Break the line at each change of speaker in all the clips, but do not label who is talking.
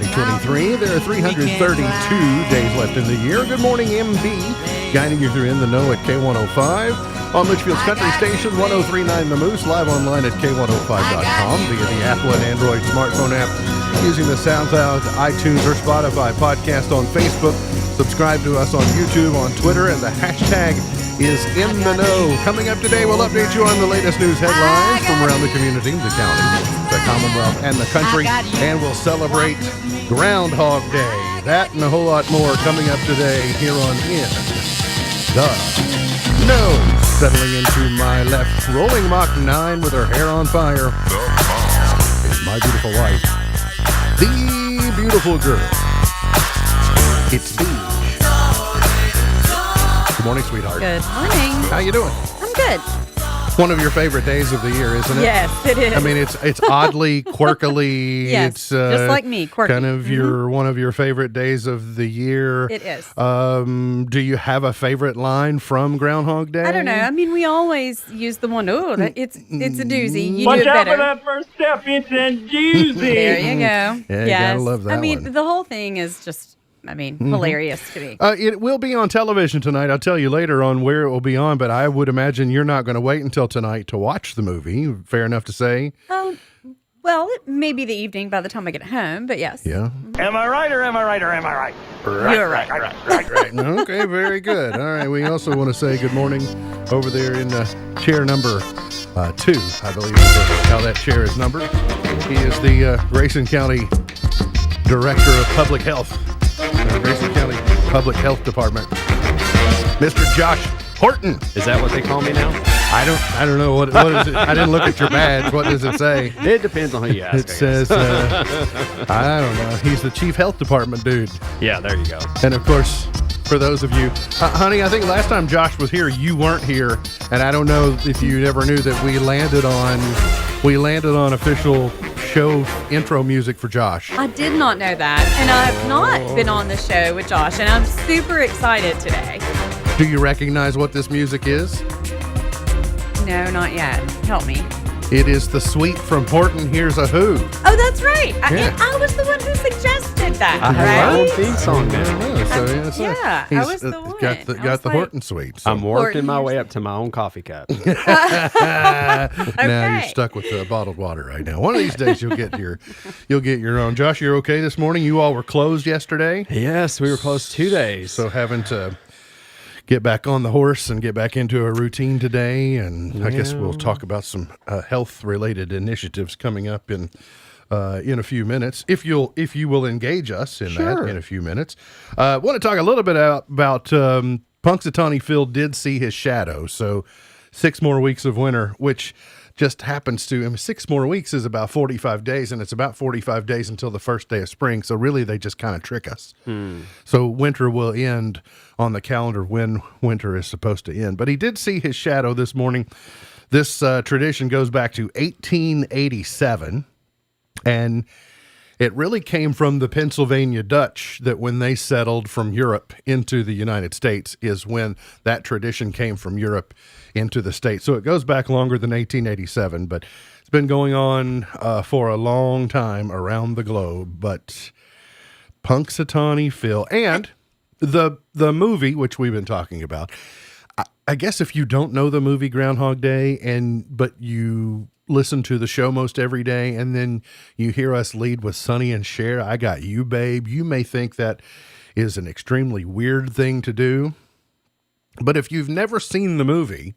2023. There are 332 days left in the year. Good morning, MB. Guiding you through In the Know at K105. On Litchfield's Country Station, 1039 The Moose. Live online at K105.com via the Apple and Android smartphone app. Using the SoundCloud, iTunes, or Spotify podcast on Facebook. Subscribe to us on YouTube, on Twitter, and the hashtag is In the Know. Coming up today, we'll update you on the latest news headlines from around the community, the county, the Commonwealth, and the country. And we'll celebrate Groundhog Day. That and a whole lot more coming up today here on In the Know. Settling into my left, rolling Mach 9 with her hair on fire, is my beautiful wife, the beautiful girl. It's Beach. Good morning, sweetheart.
Good morning.
How you doing?
I'm good.
One of your favorite days of the year, isn't it?
Yes, it is.
I mean, it's oddly, quirkily.
Yes,
it's
just like me, quirky.
Kind of one of your favorite days of the year.
It is.
Do you have a favorite line from Groundhog Day?
I don't know. I mean, we always use the one, it's a doozy. You
Watch
do it
out
better.
for that first step. It's a doozy.
There you go.
Yeah, you
yes.
gotta love that
I mean,
one.
the whole thing is just, hilarious to me.
It will be on television tonight. I'll tell you later on where it will be on, but I would imagine you're not going to wait until tonight to watch the movie. Fair enough to say?
Well, it may be the evening by the time I get home, but yes.
Yeah.
Am I right or am I right or am I right?
You're right.
Right. Okay, very good. All right. We also want to say good morning over there in chair number 2, I believe is how that chair is numbered. He is the Grayson County Director of Public Health. Grayson County Public Health Department. Mr. Josh Horton.
Is that what they call me now?
I don't know what is it. I didn't look at your badge. What does it say?
It depends on who you ask.
It says I don't know. He's the Chief Health Department dude.
Yeah, there you go.
And of course, for those of you, honey, I think last time Josh was here, you weren't here, and I don't know if you ever knew that we landed on official show intro music for Josh.
I did not know that, and I have not been on the show with Josh, and I'm super excited today.
Do you recognize what this music is?
No, not yet. Help me.
It is the suite from Horton Hears a Who.
Oh, that's right.
Yeah.
I was the one who suggested that,
I have my own
right?
theme song now.
Yeah, I was the one.
Got the,
I was
got the
like-
Horton suite. So.
I'm working my way up to my own coffee cup.
Now you're
Okay.
stuck with the bottled water right now. One of these days you'll get your own. Josh, you're okay this morning? You all were closed yesterday,
Yes, we were closed 2 days.
so having to get back on the horse and get back into a routine today. And I guess we'll talk about some health related initiatives coming up in a few minutes. If you will engage us in that in a few minutes. Want to talk a little bit about Punxsutawney Phil did see his shadow. So 6 more weeks of winter, which just happens to, 6 more weeks is about 45 days, and it's about 45 days until the first day of spring. So really, they just kind of trick us. So winter will end on the calendar when winter is supposed to end. But he did see his shadow this morning. This tradition goes back to 1887, and it really came from the Pennsylvania Dutch, that when they settled from Europe into the United States is when that tradition came from Europe into the States. So it goes back longer than 1887, but it's been going on for a long time around the globe. But Punxsutawney Phil and the movie, which we've been talking about, I guess if you don't know the movie Groundhog Day, but you listen to the show most every day, and then you hear us lead with Sonny and Cher, I Got You, Babe, you may think that is an extremely weird thing to do. But if you've never seen the movie,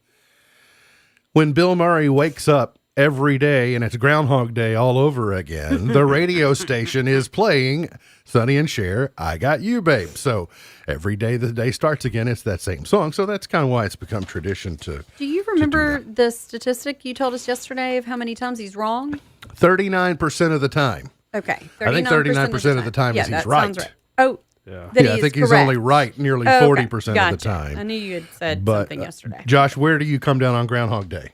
when Bill Murray wakes up every day and it's Groundhog Day all over again, the radio station is playing Sonny and Cher, I Got You, Babe. So every day the day starts again, it's that same song. So that's kind of why it's become tradition to.
Do you remember the statistic you told us yesterday of how many times he's wrong?
39% of the time.
Okay.
I think 39% of the time is he's
that
right.
sounds right. Oh,
Yeah.
that
Yeah, I
he
think
is
he's
correct.
only right nearly
Oh,
40%
okay.
of the
Gotcha.
time.
I knew you had said
But
something yesterday.
Josh, where do you come down on Groundhog Day?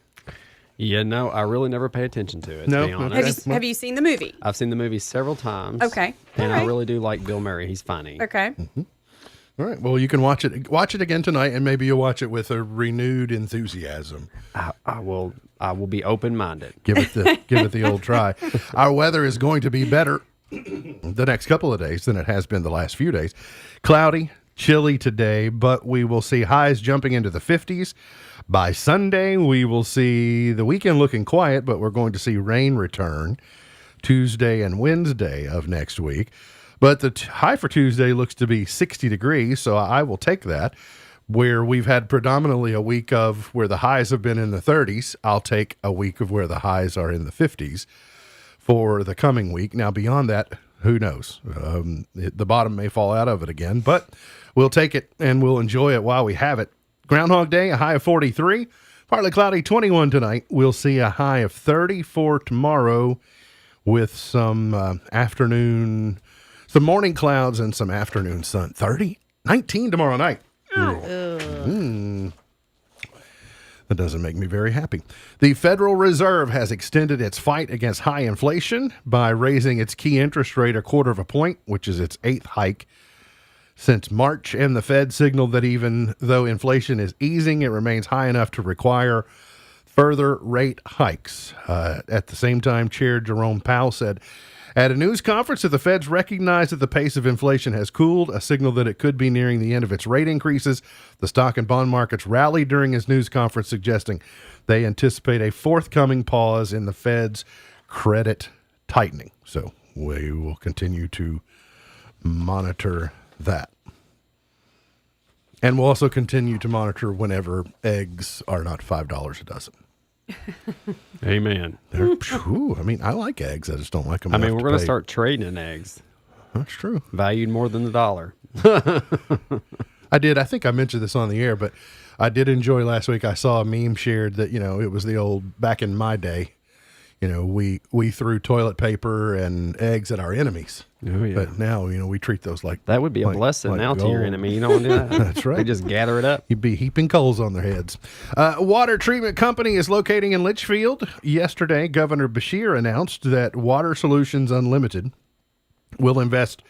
Yeah, no, I really never pay attention to it,
No?
to be honest.
Okay.
Have you seen the movie?
I've seen the movie several times.
Okay.
And
All
I
right.
really do like Bill Murray. He's funny.
Okay.
All right. Well, you can watch it again tonight, and maybe you'll watch it with a renewed enthusiasm.
I will be open-minded.
Give it the old try. Our weather is going to be better the next couple of days than it has been the last few days. Cloudy, chilly today, but we will see highs jumping into the 50s. By Sunday, we will see the weekend looking quiet, but we're going to see rain return Tuesday and Wednesday of next week. But the high for Tuesday looks to be 60 degrees, so I will take that. Where we've had predominantly a week of where the highs have been in the 30s, I'll take a week of where the highs are in the 50s for the coming week. Now, beyond that, who knows? The bottom may fall out of it again, but we'll take it and we'll enjoy it while we have it. Groundhog Day, a high of 43. Partly cloudy, 21 tonight. We'll see a high of 30 for tomorrow with some some morning clouds and some afternoon sun. 30, 19 tomorrow night. That doesn't make me very happy. The Federal Reserve has extended its fight against high inflation by raising its key interest rate a quarter of a point, which is its 8th hike since March. And the Fed signaled that even though inflation is easing, it remains high enough to require further rate hikes. At the same time, Chair Jerome Powell said at a news conference that the Fed's recognized that the pace of inflation has cooled, a signal that it could be nearing the end of its rate increases. The stock and bond markets rallied during his news conference, suggesting they anticipate a forthcoming pause in the Fed's credit tightening. So we will continue to monitor that. And we'll also continue to monitor whenever eggs are not $5 a dozen.
Amen.
I like eggs. I just don't like them.
We're going to start trading in eggs.
That's true.
Valued more than the dollar.
I did. I think I mentioned this on the air, but I did enjoy last week. I saw a meme shared that, it was the old back in my day. We threw toilet paper and eggs at our enemies.
Oh, yeah.
But now, we treat those like
that would be a blessing now to your enemy. You don't want to do that.
That's right.
They just gather it up.
You'd be heaping coals on their heads. Water treatment company is locating in Litchfield. Yesterday, Governor Beshear announced that Water Solutions Unlimited will invest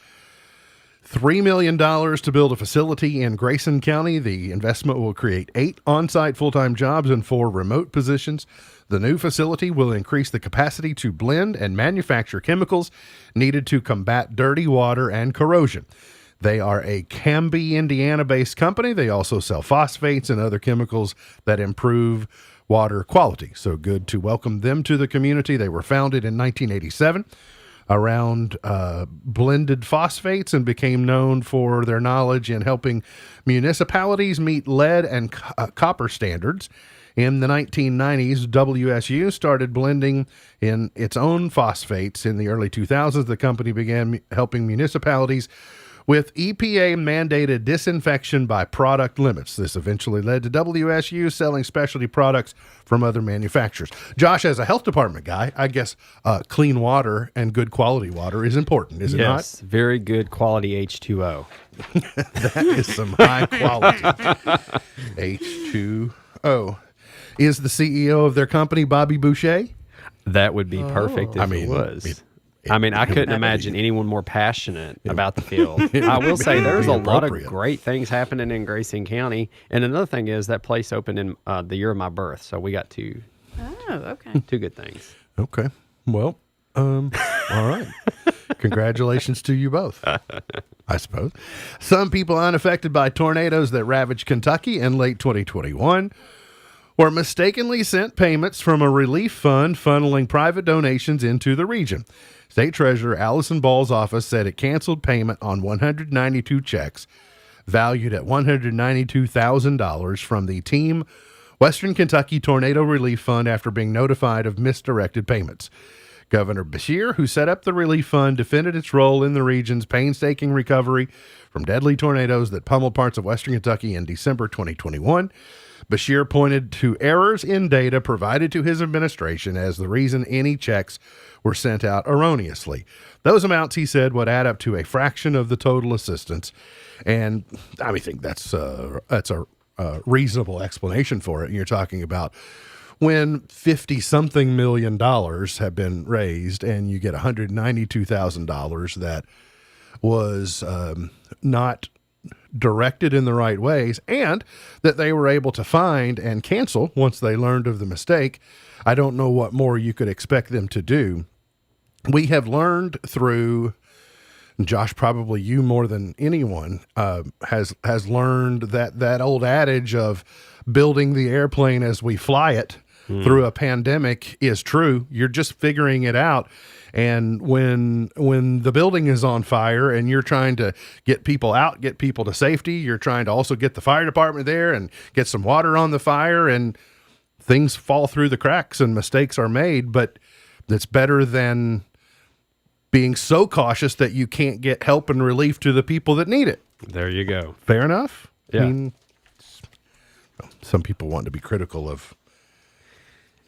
$3 million to build a facility in Grayson County. The investment will create 8 on-site full-time jobs and 4 remote positions. The new facility will increase the capacity to blend and manufacture chemicals needed to combat dirty water and corrosion. They are a Canby, Indiana-based company. They also sell phosphates and other chemicals that improve water quality. So good to welcome them to the community. They were founded in 1987 around blended phosphates and became known for their knowledge in helping municipalities meet lead and copper standards. In the 1990s, WSU started blending in its own phosphates. In the early 2000s, the company began helping municipalities with EPA-mandated disinfection by product limits. This eventually led to WSU selling specialty products from other manufacturers. Josh, as a health department guy, I guess clean water and good quality water is important, is it not?
Yes, very good quality H2O.
That is some high quality H2O. Is the CEO of their company Bobby Boucher?
That would be perfect if it was. I couldn't imagine anyone more passionate about the field. I will say there's a lot of great things happening in Grayson County. And another thing is that place opened in the year of my birth. So we got two good things.
Okay. Well, all right. Congratulations to you both, I suppose. Some people unaffected by tornadoes that ravaged Kentucky in late 2021 were mistakenly sent payments from a relief fund funneling private donations into the region. State Treasurer Allison Ball's office said it canceled payment on 192 checks valued at $192,000 from the Team Western Kentucky Tornado Relief Fund after being notified of misdirected payments. Governor Beshear, who set up the relief fund, defended its role in the region's painstaking recovery from deadly tornadoes that pummeled parts of Western Kentucky in December 2021. Beshear pointed to errors in data provided to his administration as the reason any checks were sent out erroneously. Those amounts, he said, would add up to a fraction of the total assistance. And I think that's a reasonable explanation for it. And you're talking about when $50-something million have been raised and you get $192,000 that was not directed in the right ways, and that they were able to find and cancel once they learned of the mistake. I don't know what more you could expect them to do. we have learned through, Josh, probably you more than anyone, has learned that old adage of building the airplane as we fly it through a pandemic is true. You're just figuring it out. And when the building is on fire and you're trying to get people out, get people to safety, you're trying to also get the fire department there and get some water on the fire, and things fall through the cracks and mistakes are made. But it's better than being so cautious that you can't get help and relief to the people that need it.
There you go.
Fair enough.
Yeah.
I mean, some people want to be critical of,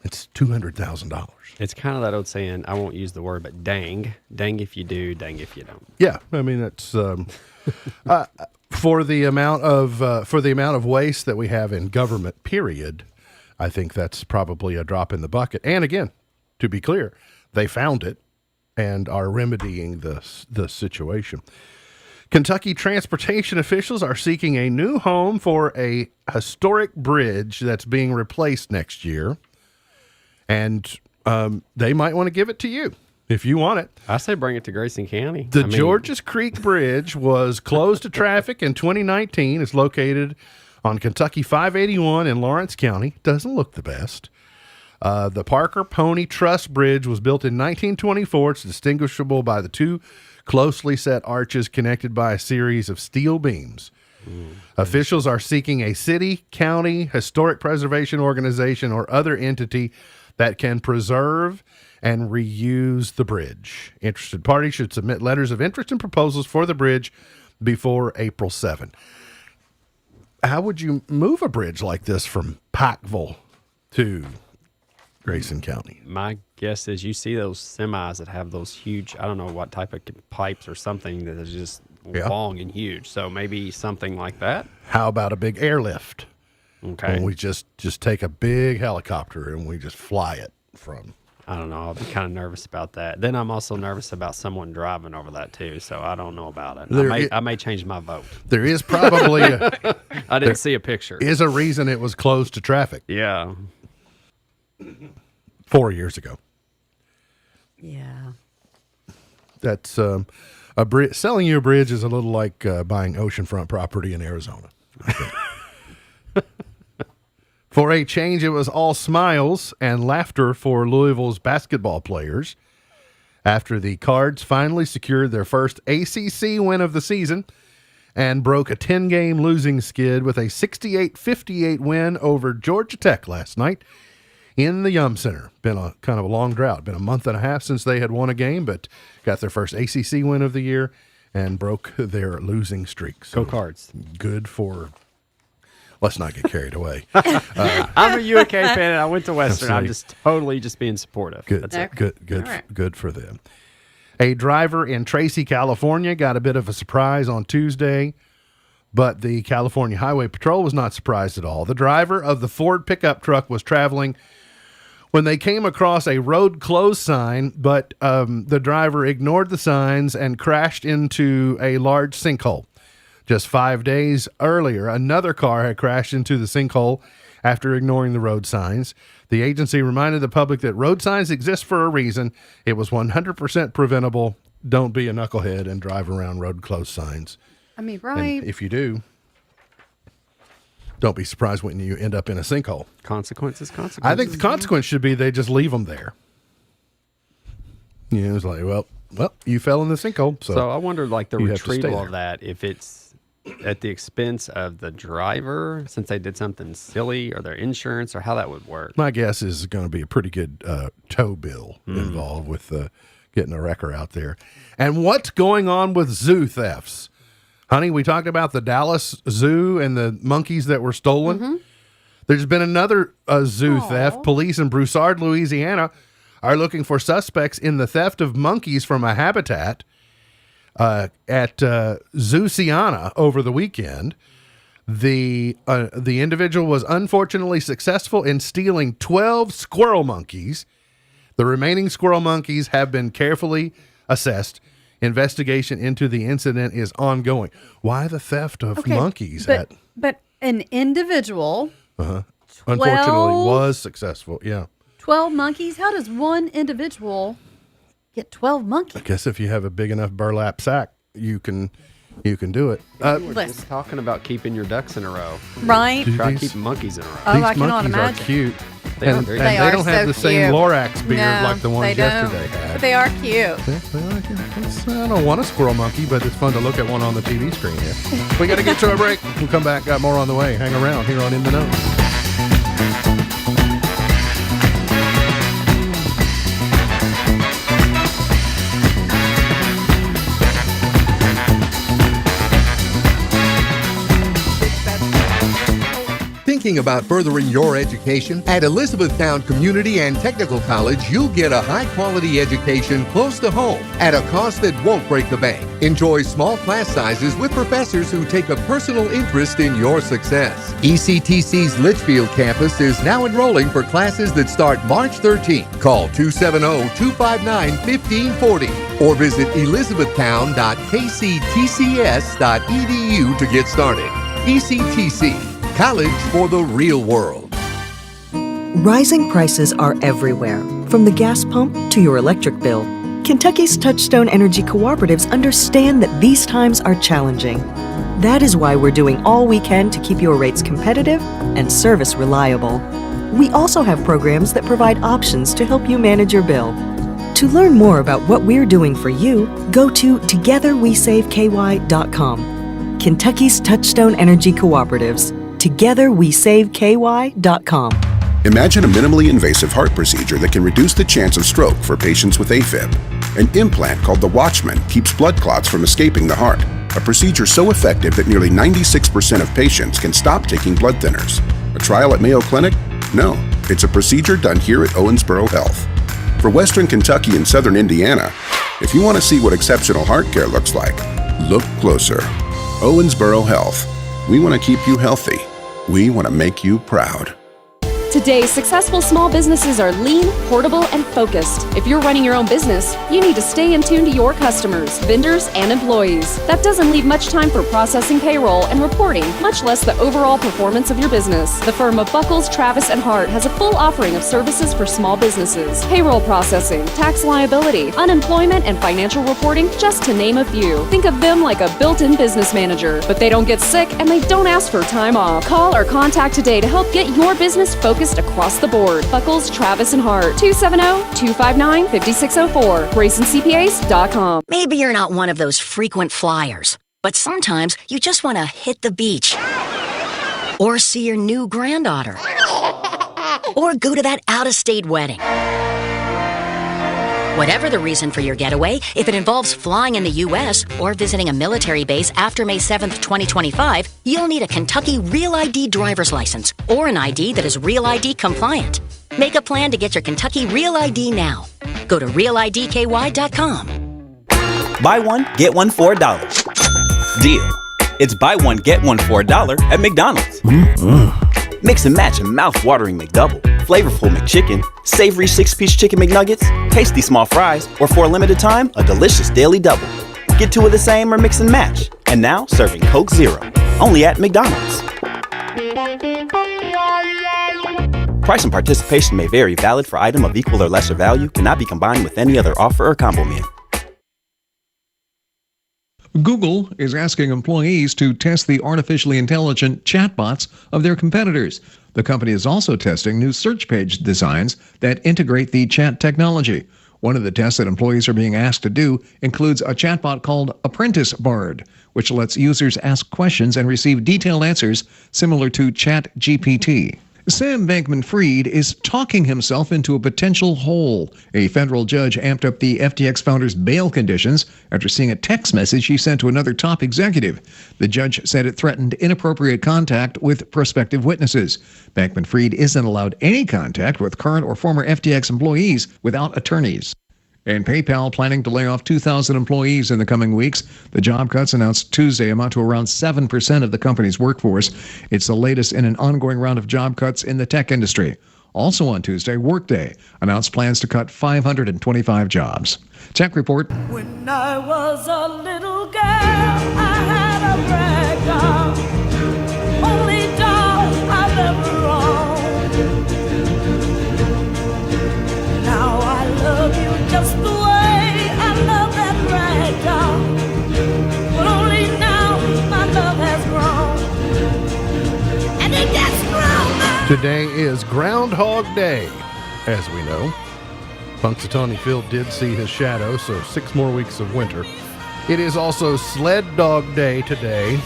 it's $200,000.
It's kind of that old saying, I won't use the word, but dang if you do, dang if you don't.
Yeah. I mean, it's, for the amount of waste that we have in government, period, I think that's probably a drop in the bucket. And again, to be clear, they found it and are remedying the situation. Kentucky transportation officials are seeking a new home for a historic bridge that's being replaced next year. And they might want to give it to you if you want it.
I say bring it to Grayson County.
The Georges Creek Bridge was closed to traffic in 2019. It's located on Kentucky 581 in Lawrence County. Doesn't look the best. The Parker Pony Truss Bridge was built in 1924. It's distinguishable by the two closely set arches connected by a series of steel beams. Officials are seeking a city, county, historic preservation organization, or other entity that can preserve and reuse the bridge. Interested parties should submit letters of interest and proposals for the bridge before April 7. How would you move a bridge like this from Pikeville to Grayson County?
My guess is you see those semis that have those huge, I don't know what type of pipes or something that is just long and huge. So maybe something like that.
How about a big airlift?
Okay.
And we just take a big helicopter and we just fly it from.
I don't know. I'll be kind of nervous about that. Then I'm also nervous about someone driving over that too. So I don't know about it. I may change my vote.
There is probably
I didn't see a picture.
Is a reason it was closed to traffic.
Yeah.
4 years ago.
Yeah.
That's selling you a bridge is a little like buying oceanfront property in Arizona. For a change, it was all smiles and laughter for Louisville's basketball players after the Cards finally secured their first ACC win of the season and broke a 10-game losing skid with a 68-58 win over Georgia Tech last night in the Yum Center. Been a kind of a long drought. Been a month and a half since they had won a game, but got their first ACC win of the year and broke their losing streak. So
Go Cards.
Good for... Let's not get carried away.
I'm a UK fan, and I went to Western. I'm just totally being supportive.
Good,
That's it.
good,
right.
good for them. A driver in Tracy, California, got a bit of a surprise on Tuesday, but the California Highway Patrol was not surprised at all. The driver of the Ford pickup truck was traveling when they came across a road closed sign, but the driver ignored the signs and crashed into a large sinkhole. Just 5 days earlier, another car had crashed into the sinkhole after ignoring the road signs. The agency reminded the public that road signs exist for a reason. It was 100% preventable. Don't be a knucklehead and drive around road closed signs.
I mean, right.
And if you do, don't be surprised when you end up in a sinkhole.
Consequences.
I think the consequence should be they just leave them there. You know, it's like, well, you fell in the sinkhole.
So I wonder, like, the
you have to stay
retrieval
there.
of that, if it's at the expense of the driver, since they did something silly, or their insurance, or how that would work.
My guess is going to be a pretty good tow bill involved with getting a wrecker out there. And what's going on with zoo thefts? Honey, we talked about the Dallas Zoo and the monkeys that were stolen. Mm-hmm. There's been another zoo theft. Police in Broussard, Louisiana, are looking for suspects in the theft of monkeys from a habitat at Zoociana over the weekend. The individual was unfortunately successful in stealing 12 squirrel monkeys. The remaining squirrel monkeys have been carefully assessed. Investigation into the incident is ongoing. Why the theft of monkeys?
But an individual,
Unfortunately, was successful. Yeah.
12 monkeys. How does one individual get 12
I
monkeys.
guess if you have a big enough burlap sack, you can do it.
We're
Listen.
just talking about keeping your ducks in a row.
Right?
Dude,
Try
these-
keeping monkeys in a row.
Oh,
These
I cannot
monkeys
imagine.
are cute.
They are
and,
very
and
cute.
they
They
don't
are
have
so
the same
cute.
Lorax beard
No,
like the ones
they don't.
yesterday had.
But they are cute.
I don't want a squirrel monkey, but it's fun to look at one on the TV screen here. We got to get to a break. We'll come back. Got more on the way. Hang around here on In the Know.
Thinking about furthering your education? At Elizabethtown Community and Technical College, you'll get a high-quality education close to home at a cost that won't break the bank. Enjoy small class sizes with professors who take a personal interest in your success. ECTC's Litchfield campus is now enrolling for classes that start March 13th. Call 270-259-1540 or visit elizabethtown.kctcs.edu to get started. ECTC. College for the real world.
Rising prices are everywhere, from the gas pump to your electric bill. Kentucky's Touchstone Energy Cooperatives understand that these times are challenging. That is why we're doing all we can to keep your rates competitive and service reliable. We also have programs that provide options to help you manage your bill. To learn more about what we're doing for you, go to togetherwesaveky.com. Kentucky's Touchstone Energy Cooperatives. TogetherWeSaveKY.com.
Imagine a minimally invasive heart procedure that can reduce the chance of stroke for patients with AFib. An implant called the Watchman keeps blood clots from escaping the heart, a procedure so effective that nearly 96% of patients can stop taking blood thinners. A trial at Mayo Clinic? No, it's a procedure done here at Owensboro Health. For Western Kentucky and Southern Indiana, if you want to see what exceptional heart care looks like, look closer. Owensboro Health. We want to keep you healthy. We want to make you proud.
Today, successful small businesses are lean, portable, and focused. If you're running your own business, you need to stay in tune to your customers, vendors, and employees. That doesn't leave much time for processing payroll and reporting, much less the overall performance of your business. The firm of Buckles, Travis, and Hart has a full offering of services for small businesses. Payroll processing, tax liability, unemployment, and financial reporting, just to name a few. Think of them like a built-in business manager, but they don't get sick and they don't ask for time off. Call or contact today to help get your business focused across the board. Buckles, Travis, and Hart. 270-259-5604. GraysonCPAs.com.
Maybe you're not one of those frequent flyers, but sometimes you just want to hit the beach or see your new granddaughter or go to that out-of-state wedding. Whatever the reason for your getaway, if it involves flying in the U.S. or visiting a military base after May 7th, 2025, you'll need a Kentucky Real ID driver's license or an ID that is Real ID compliant. Make a plan to get your Kentucky Real ID now. Go to realidky.com.
Buy one, get one for $1. Deal. It's buy one, get one for $1 at McDonald's. Mix and match a mouth-watering McDouble, flavorful McChicken, savory 6-piece chicken McNuggets, tasty small fries, or for a limited time, a delicious daily double. Get two of the same or mix and match. And now, serving Coke Zero. Only at McDonald's. Price and participation may vary. Valid for item of equal or lesser value. Cannot be combined with any other offer or combo meal.
Google is asking employees to test the artificially intelligent chatbots of their competitors. The company is also testing new search page designs that integrate the chat technology. One of the tests that employees are being asked to do includes a chatbot called Apprentice Bard, which lets users ask questions and receive detailed answers similar to ChatGPT. Sam Bankman-Fried is talking himself into a potential hole. A federal judge amped up the FTX founder's bail conditions after seeing a text message he sent to another top executive. The judge said it threatened inappropriate contact with prospective witnesses. Bankman-Fried isn't allowed any contact with current or former FTX employees without attorneys. And PayPal planning to lay off 2,000 employees in the coming weeks. The job cuts announced Tuesday amount to around 7% of the company's workforce. It's the latest in an ongoing round of job cuts in the tech industry. Also on Tuesday, Workday announced plans to cut 525 jobs. Tech Report.
When I was a little girl, I had a rag doll, only doll I've ever owned. Now I love you just the way
Today is Groundhog Day, as we know. Punxsutawney Phil did see his shadow, so 6 more weeks of winter. It is also Sled Dog Day today.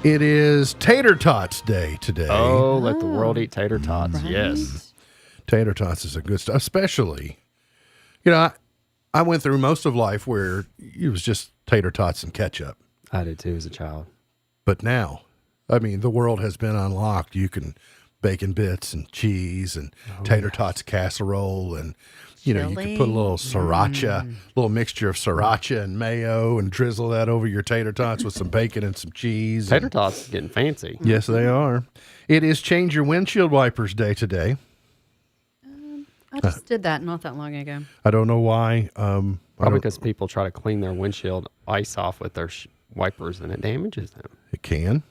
It is Tater Tots Day today.
Oh, let the world eat tater tots. Right. Yes.
Tater tots is a good stuff, especially, I went through most of life where it was just tater tots and ketchup.
I did too as a child.
But now, the world has been unlocked. You can bacon bits and cheese and tater tots casserole, and you can put a little sriracha, little mixture of sriracha and mayo, and drizzle that over your tater tots with some bacon and some cheese.
Tater tots is getting fancy.
Yes, they are. It is Change Your Windshield Wipers Day today.
I just did that not that long ago.
I don't know why.
Probably because people try to clean their windshield ice off with their wipers, and it damages them.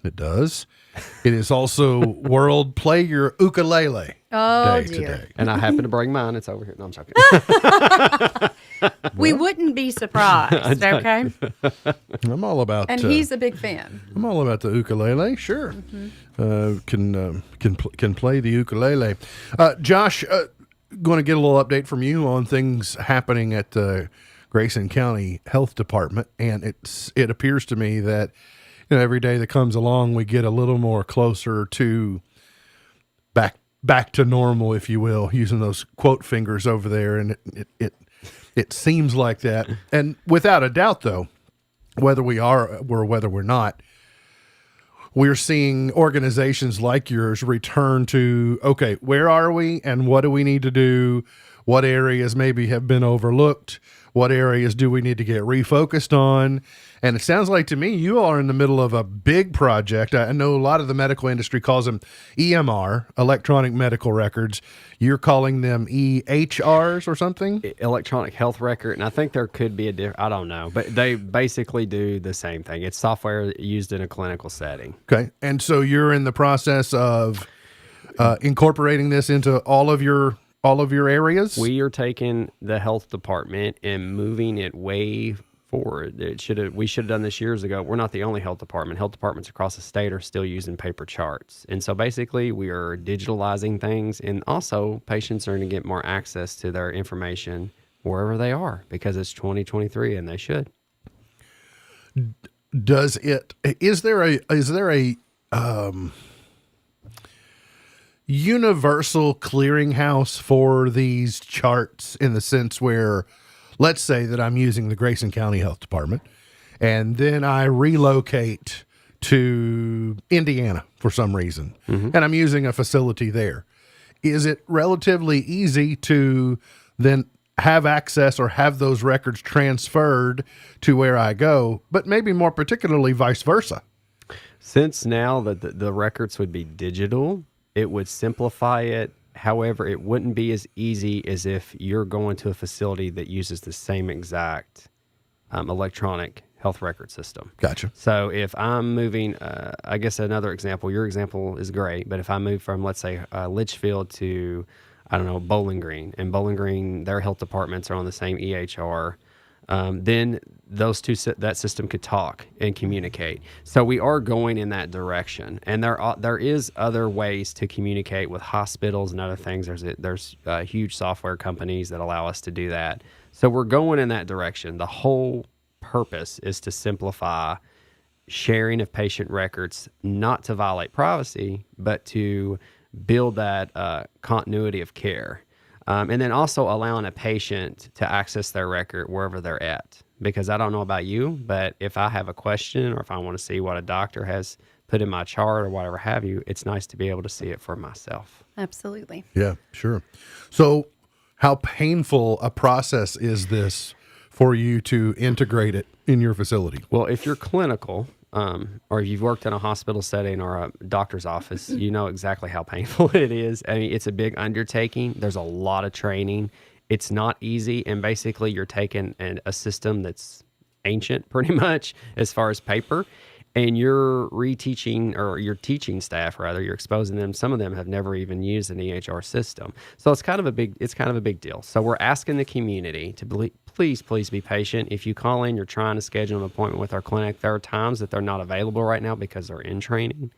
It does. It is also World Play Your Ukulele Day today.
And I happen to bring mine. It's over here. No, I'm joking.
We wouldn't be surprised, okay?
I'm all about...
And he's a big fan.
I'm all about the ukulele, sure. Can play the ukulele. Josh, going to get a little update from you on things happening at the Grayson County Health Department, and it appears to me that every day that comes along, we get a little more closer to back to normal, if you will, using those quote fingers over there, and it seems like that. And without a doubt, though, whether we are or whether we're not, we're seeing organizations like yours return to, okay, where are we and what do we need to do? What areas maybe have been overlooked? What areas do we need to get refocused on? And it sounds like to me you are in the middle of a big project. I know a lot of the medical industry calls them EMR, electronic medical records. You're calling them EHRs or something?
Electronic health record. And I think there could be I don't know, but they basically do the same thing. It's software used in a clinical setting.
Okay. And so you're in the process of incorporating this into all of your areas?
We are taking the health department and moving it way forward. We should have done this years ago. We're not the only health department. Health departments across the state are still using paper charts. And so basically we are digitalizing things, and also patients are going to get more access to their information wherever they are, because it's 2023 and they should.
Is there a universal clearinghouse for these charts, in the sense where, let's say that I'm using the Grayson County Health Department and then I relocate to Indiana for some reason, and I'm using a facility there. Is it relatively easy to then have access or have those records transferred to where I go, but maybe more particularly vice versa?
Since now that the records would be digital, it would simplify it. However, it wouldn't be as easy as if you're going to a facility that uses the same exact electronic health record system.
Gotcha.
So if I'm moving, I guess another example, your example is great, but if I move from, let's say, Litchfield to, I don't know, Bowling Green, and Bowling Green, their health departments are on the same EHR, then that system could talk and communicate. So we are going in that direction, and there is other ways to communicate with hospitals and other things. There's huge software companies that allow us to do that. So we're going in that direction. The whole purpose is to simplify sharing of patient records, not to violate privacy, but to build that continuity of care. And then also allowing a patient to access their record wherever they're at. Because I don't know about you, but if I have a question or if I want to see what a doctor has put in my chart or whatever have you, it's nice to be able to see it for myself.
Absolutely.
Yeah, sure. So how painful a process is this for you to integrate it in your facility?
Well, if you're clinical, or if you've worked in a hospital setting or a doctor's office, you know exactly how painful it is. I mean, it's a big undertaking. There's a lot of training. It's not easy. And basically, you're taking a system that's ancient, pretty much, as far as paper, and you're reteaching, or your teaching staff, rather, you're exposing them. Some of them have never even used an EHR system. So it's kind of a big deal. So we're asking the community to please be patient. If you call in, you're trying to schedule an appointment with our clinic, there are times that they're not available right now because they're in training.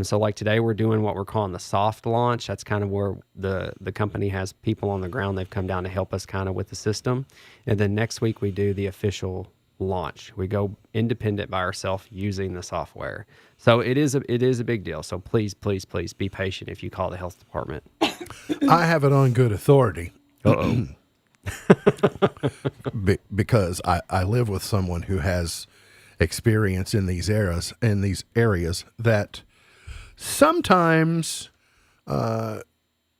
So like today we're doing what we're calling the soft launch. That's kind of where the company has people on the ground. They've come down to help us kind of with the system. And then next week we do the official launch. We go independent by ourselves using the software. So it is a big deal. So please be patient if you call the health department.
I have it on good authority.
Uh-oh.
Because I live with someone who has experience in these areas that sometimes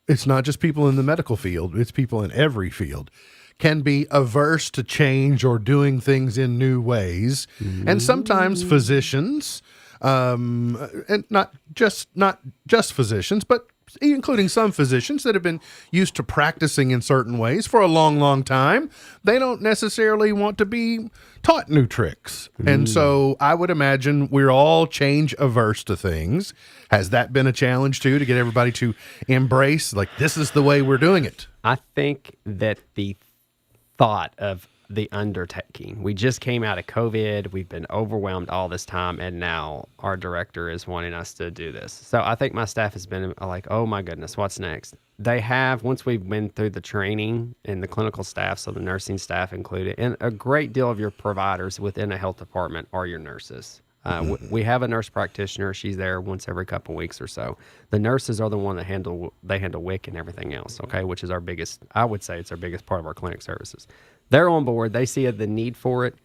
it's not just people in the medical field, it's people in every field can be averse to change or doing things in new ways. And sometimes physicians, and not just physicians, but including some physicians that have been used to practicing in certain ways for a long, long time, they don't necessarily want to be taught new tricks. And so I would imagine we're all change averse to things. Has that been a challenge too, to get everybody to embrace, like, this is the way we're doing it?
I think that the thought of the undertaking, we just came out of COVID, we've been overwhelmed all this time, and now our director is wanting us to do this. So I think my staff has been like, oh my goodness, what's next? They have, once we've been through the training and the clinical staff, so the nursing staff included, and a great deal of your providers within a health department are your nurses. We have a nurse practitioner. She's there once every couple weeks or so. The nurses are the one that handle WIC and everything else, okay, which is our biggest, I would say it's our biggest part of our clinic services. They're on board. They see the need for it,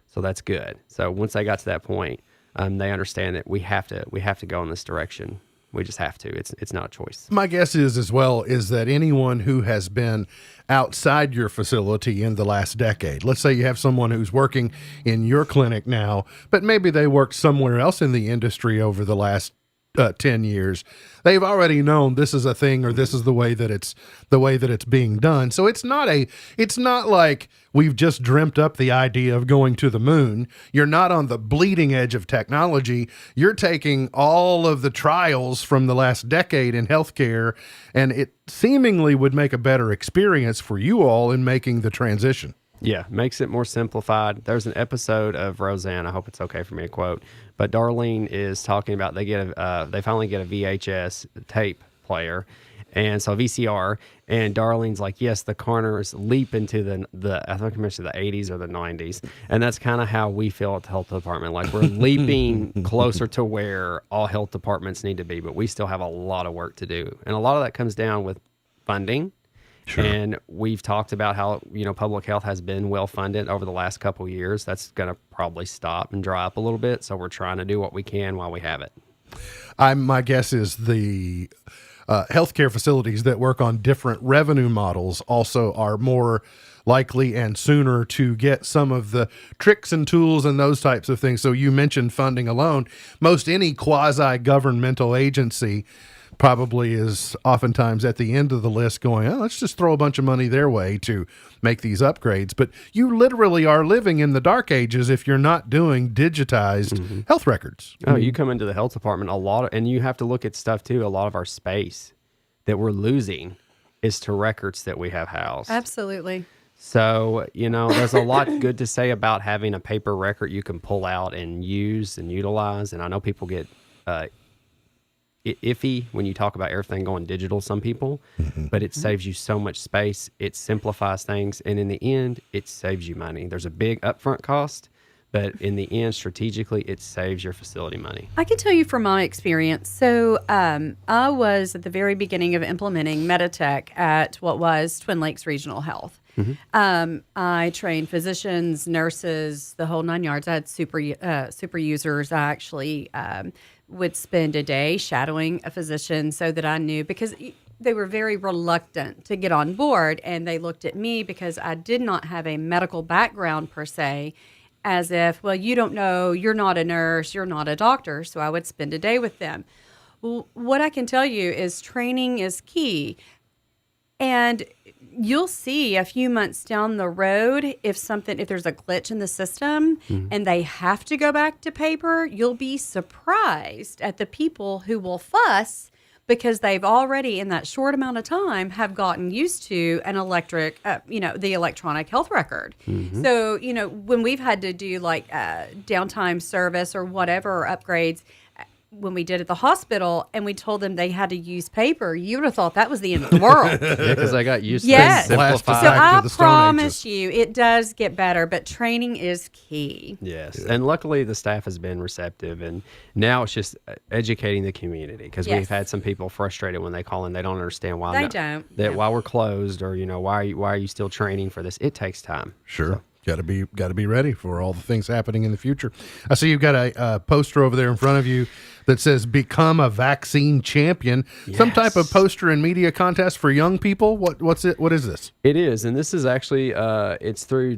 so that's good. So once they got to that point, they understand that we have to go in this direction. We just have to. It's not a choice.
My guess is that anyone who has been outside your facility in the last decade, let's say you have someone who's working in your clinic now, but maybe they worked somewhere else in the industry over the last 10 years, they've already known this is a thing, or this is the way that it's being done. So it's not like we've just dreamt up the idea of going to the moon. You're not on the bleeding edge of technology. You're taking all of the trials from the last decade in healthcare, and it seemingly would make a better experience for you all in making the transition.
Yeah, makes it more simplified. There's an episode of Roseanne, I hope it's okay for me to quote, but Darlene is talking about they finally get a VHS tape player, and so VCR, and Darlene's like, yes, the coroners leap into the I think I mentioned the 80s or the 90s, and that's kind of how we feel at the health department. Like, we're leaping closer to where all health departments need to be, but we still have a lot of work to do, and a lot of that comes down with funding. Sure. And we've talked about how, public health has been well funded over the last couple of years. That's going to probably stop and dry up a little bit. So we're trying to do what we can while we have it.
My guess is the healthcare facilities that work on different revenue models also are more likely and sooner to get some of the tricks and tools and those types of things. So you mentioned funding alone. Most any quasi-governmental agency probably is oftentimes at the end of the list going, oh, let's just throw a bunch of money their way to make these upgrades. But you literally are living in the dark ages if you're not doing digitized health records.
Oh, you come into the health department and you have to look at stuff too. A lot of our space that we're losing is to records that we have housed.
Absolutely.
So, there's a lot good to say about having a paper record you can pull out and use and utilize. And I know people get iffy when you talk about everything going digital, some people, but it saves you so much space. It simplifies things. And in the end, it saves you money. There's a big upfront cost, but in the end, strategically, it saves your facility money.
I can tell you from my experience. So I was at the very beginning of implementing Meditech at what was Twin Lakes Regional Health. I trained physicians, nurses, the whole 9 yards. I had super users. I actually would spend a day shadowing a physician so that I knew, because they were very reluctant to get on board, and they looked at me because I did not have a medical background per se, as if, well, you don't know, you're not a nurse, you're not a doctor. So I would spend a day with them. Well, what I can tell you is training is key. And you'll see a few months down the road, if there's a glitch in the system and they have to go back to paper, you'll be surprised at the people who will fuss because they've already, in that short amount of time, have gotten used to an the electronic health record. So, when we've had to do like downtime service or whatever, or upgrades, when we did at the hospital, and we told them they had to use paper, you would have thought that was the end of the world.
Yeah, because I got used
Yes.
to
Blast
simplified.
us
So
back to
I
the Stone
promise
Ages.
you, it does get better, but training is key.
Yes, and luckily the staff has been receptive, and now it's just educating the community because
Yes.
we've had some people frustrated when they call in, they don't understand why
They don't,
that
yeah.
why we're closed, or why are you still training for this? It takes time.
Sure. Got to be ready for all the things happening in the future. I see you've got a poster over there in front of you that says "Become a Vaccine Champion." Some type of poster and media contest for young people. What's it? What is this?
It is, and this is actually it's through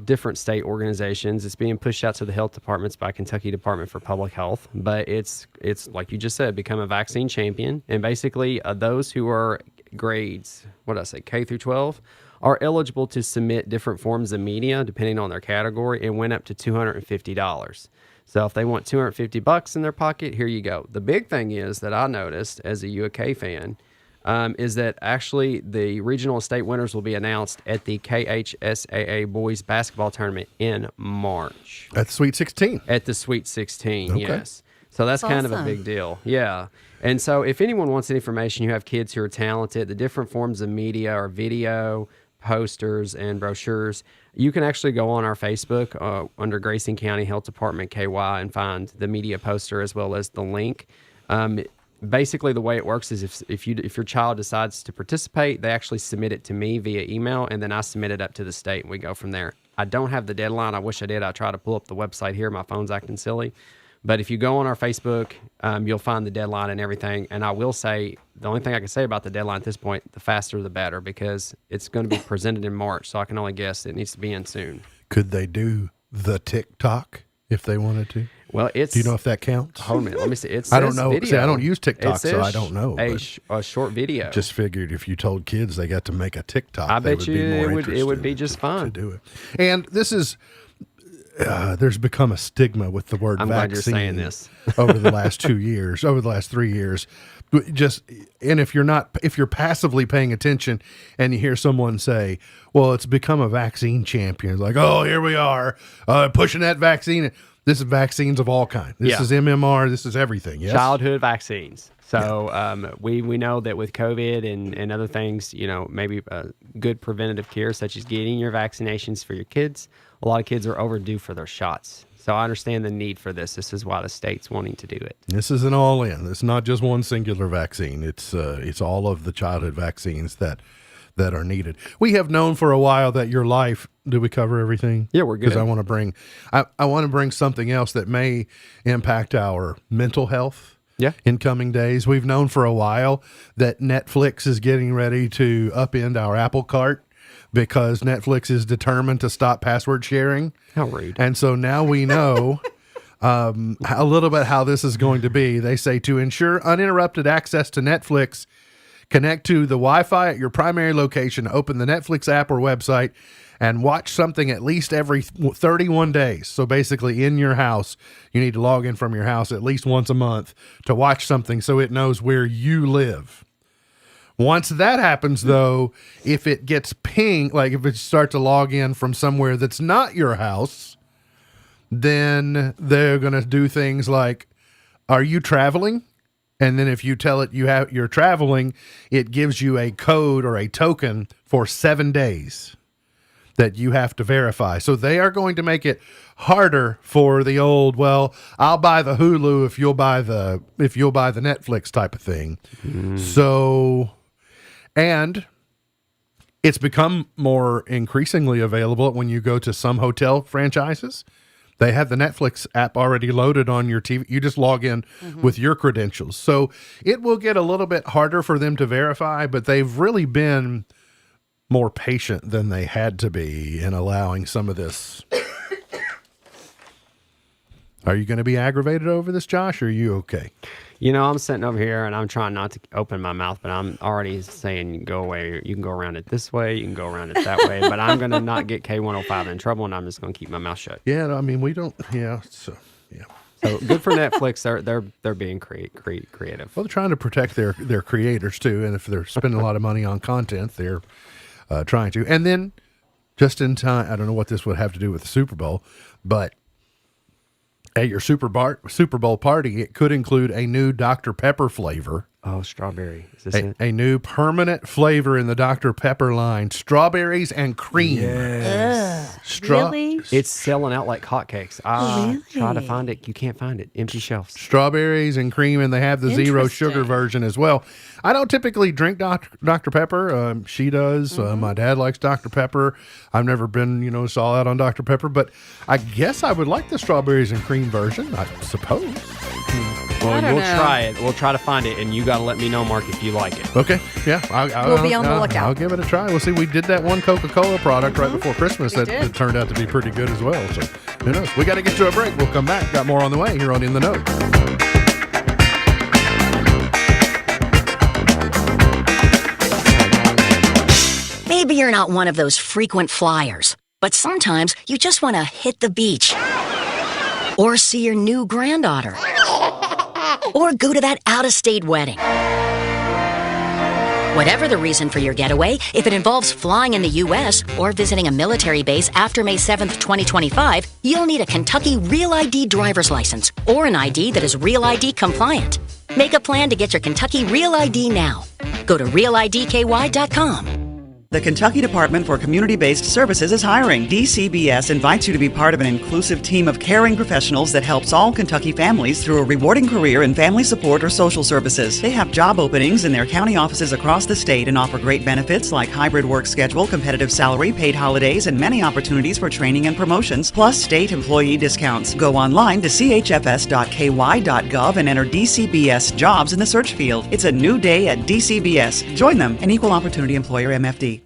different state organizations. It's being pushed out to the health departments by Kentucky Department for Public Health. But it's like you just said, become a vaccine champion, and basically those who are grades, what did I say, K through 12, are eligible to submit different forms of media depending on their category, and went up to $250. So if they want $250 in their pocket, here you go. The big thing is that I noticed as a UK fan is that actually the regional and state winners will be announced at the KHSAA boys basketball tournament in March.
At Sweet 16.
At the Sweet 16,
Okay.
yes. So that's kind of a
awesome.
big deal. Yeah. And so if anyone wants information, you have kids who are talented, the different forms of media or video, posters, and brochures, you can actually go on our Facebook under Grayson County Health Department KY and find the media poster as well as the link. Basically, the way it works is if your child decides to participate, they actually submit it to me via email, and then I submit it up to the state, and we go from there. I don't have the deadline. I wish I did. I try to pull up the website here. My phone's acting silly. But if you go on our Facebook, you'll find the deadline and everything. And I will say, the only thing I can say about the deadline at this point, the faster the better, because it's going to be presented in March. So I can only guess it needs to be in soon.
Could they do the TikTok if they wanted to?
Well, it's.
Do you know if that counts?
Hold a minute. Let me see. It
I don't
says
know.
Video.
See, I don't use
It
TikTok, so
says
I don't know.
A,
but
a short video.
just figured if you told kids they got to make a TikTok,
I
they
bet
would
you
be more
it would be
interested
just
to
fun.
do it. And this is. There's become a stigma with the word
I'm glad
vaccine
you're saying this.
over the last 2 years, over the last 3 years. And if you're passively paying attention and you hear someone say, well, it's become a vaccine champion, it's like, oh, here we are pushing that vaccine. This is vaccines of all kinds. This
Yeah.
is MMR. This is everything. Yes?
Childhood vaccines. So we know that with COVID and other things, maybe good preventative care such as getting your vaccinations for your kids. A lot of kids are overdue for their shots. So I understand the need for this. This is why the state's wanting to do it.
This is an all-in. It's not just one singular vaccine. It's all of the childhood vaccines that are needed. We have known for a while that your life. Do we cover everything?
Yeah, we're good.
Because I want to bring something else that may impact our mental health.
Yeah.
In coming days, we've known for a while that Netflix is getting ready to upend our Apple Cart because Netflix is determined to stop password sharing.
How rude.
And so now we know a little bit how this is going to be. They say to ensure uninterrupted access to Netflix, connect to the Wi-Fi at your primary location, open the Netflix app or website, and watch something at least every 31 days. So basically in your house, you need to log in from your house at least once a month to watch something so it knows where you live. Once that happens, though, if it gets pinged, like if it starts to log in from somewhere that's not your house, then they're going to do things like, are you traveling? And then if you tell it you're traveling, it gives you a code or a token for 7 days that you have to verify. So they are going to make it harder for the old, well, I'll buy the Hulu if you'll buy the Netflix type of thing. So, and it's become more increasingly available when you go to some hotel franchises. They have the Netflix app already loaded on your TV. You just log in with your credentials. So it will get a little bit harder for them to verify, but they've really been more patient than they had to be in allowing some of this. Are you going to be aggravated over this, Josh, or are you okay?
I'm sitting over here and I'm trying not to open my mouth, but I'm already saying go away. You can go around it this way. You can go around it that way. But I'm going to not get K105 in trouble, and I'm just going to keep my mouth shut.
Yeah, I mean, we don't. Yeah, so yeah.
So good for Netflix. They're being creative.
Well, they're trying to protect their creators too, and if they're spending a lot of money on content, they're trying to. And then, just in time, I don't know what this would have to do with the Super Bowl, but At your Super Bowl party, it could include a new Dr. Pepper flavor.
Oh, strawberry. Is this it?
A new permanent flavor in the Dr. Pepper line, strawberries and cream.
Yes.
Really?
It's selling out like hotcakes. Try to find it. You can't find it. Empty shelves.
Strawberries and cream, and they have the zero sugar version as well. I don't typically drink Dr. Pepper. She does. My dad likes Dr. Pepper. I've never been, all out on Dr. Pepper, but I guess I would like the strawberries and cream version, I suppose.
Well, we'll try it. We'll try to find it, and you got to let me know, Mark, if you like it.
Okay. Yeah.
We'll be on the lookout.
I'll give it a try. We'll see. We did that one Coca-Cola product right before Christmas that turned out to be pretty good as well. So who knows? We got to get to a break. We'll come back. Got more on the way here on In the Know.
Maybe you're not one of those frequent flyers, but sometimes you just want to hit the beach. Or see your new granddaughter. Or go to that out-of-state wedding. Whatever the reason for your getaway, if it involves flying in the U.S. or visiting a military base after May 7th, 2025, you'll need a Kentucky Real ID driver's license or an ID that is Real ID compliant. Make a plan to get your Kentucky Real ID now. Go to realidky.com.
The Kentucky Department for Community-Based Services is hiring. DCBS invites you to be part of an inclusive team of caring professionals that helps all Kentucky families through a rewarding career in family support or social services. They have job openings in their county offices across the state and offer great benefits like hybrid work schedule, competitive salary, paid holidays, and many opportunities for training and promotions, plus state employee discounts. Go online to chfs.ky.gov and enter DCBS jobs in the search field. It's a new day at DCBS. Join them, an equal opportunity employer MFD.